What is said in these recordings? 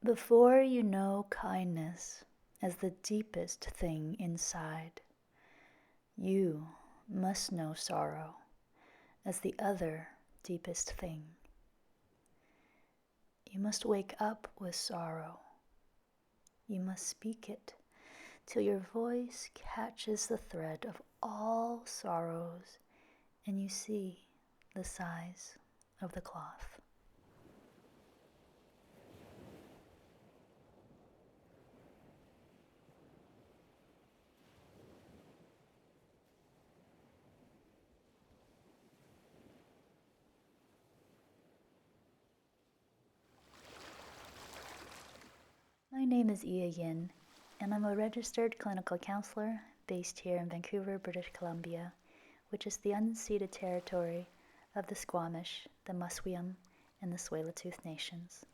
Before you know kindness as the deepest thing inside, you must know sorrow as the other deepest thing. You must wake up with sorrow. You must speak it till your voice catches the thread of all sorrows and you see the size of the cloth. My name is Ia Yin, and I'm a registered clinical counselor based here in Vancouver, British Columbia, which is the unceded territory of the Squamish, the Musqueam, and the Tsleil-Waututh nations.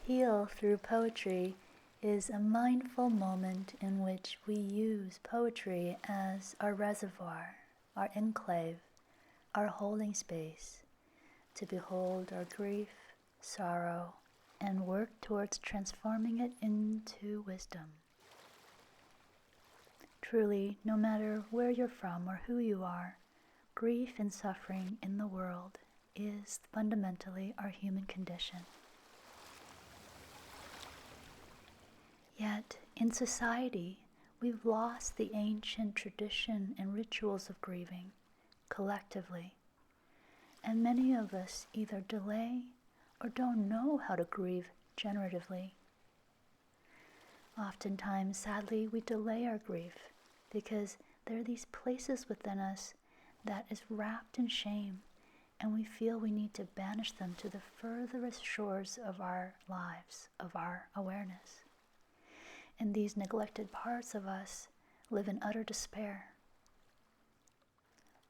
Heal through poetry is a mindful moment in which we use poetry as our reservoir, our enclave, our holding space, to behold our grief, sorrow, and work towards transforming it into wisdom. Truly, no matter where you're from or who you are, grief and suffering in the world is fundamentally our human condition. Yet, in society, we've lost the ancient tradition and rituals of grieving, collectively. And many of us either delay or don't know how to grieve generatively. Oftentimes, sadly, we delay our grief because there are these places within us that is wrapped in shame, and we feel we need to banish them to the furthest shores of our lives, of our awareness. And these neglected parts of us live in utter despair.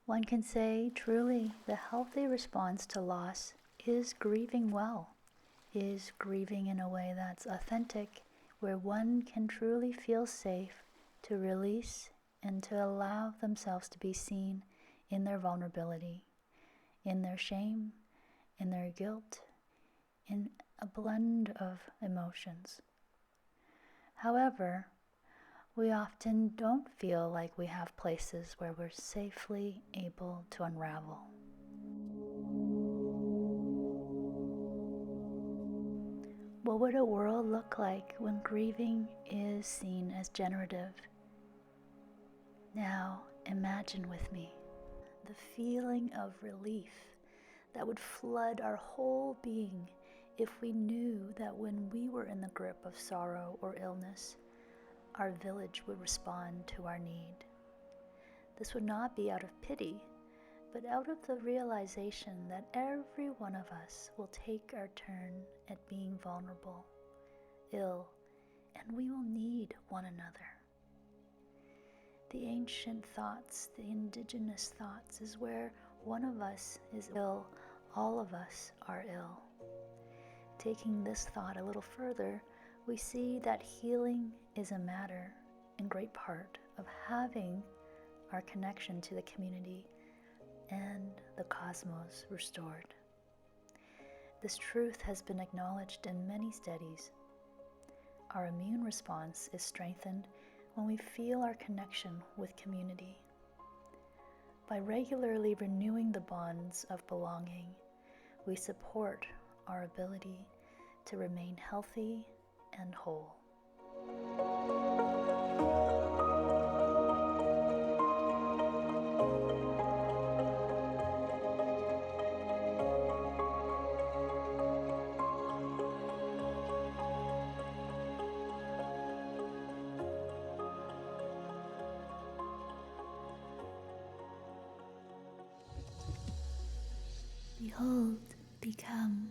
One can say, truly, the healthy response to loss is grieving well, is grieving in a way that's authentic, where one can truly feel safe to release and to allow themselves to be seen in their vulnerability, in their shame, in their guilt, in a blend of emotions. However, we often don't feel like we have places where we're safely able to unravel. What would a world look like when grieving is seen as generative? Now imagine with me the feeling of relief that would flood our whole being if we knew that when we were in the grip of sorrow or illness, our village would respond to our need. This would not be out of pity, but out of the realization that every one of us will take our turn at being vulnerable, ill, and we will need one another. The ancient thoughts, the indigenous thoughts, is where one of us is ill, all of us are ill. Taking this thought a little further, we see that healing is a matter, in great part, of having our connection to the community and the cosmos restored. This truth has been acknowledged in many studies. Our immune response is strengthened when we feel our connection with community. By regularly renewing the bonds of belonging, we support our ability to remain healthy and whole. Behold, become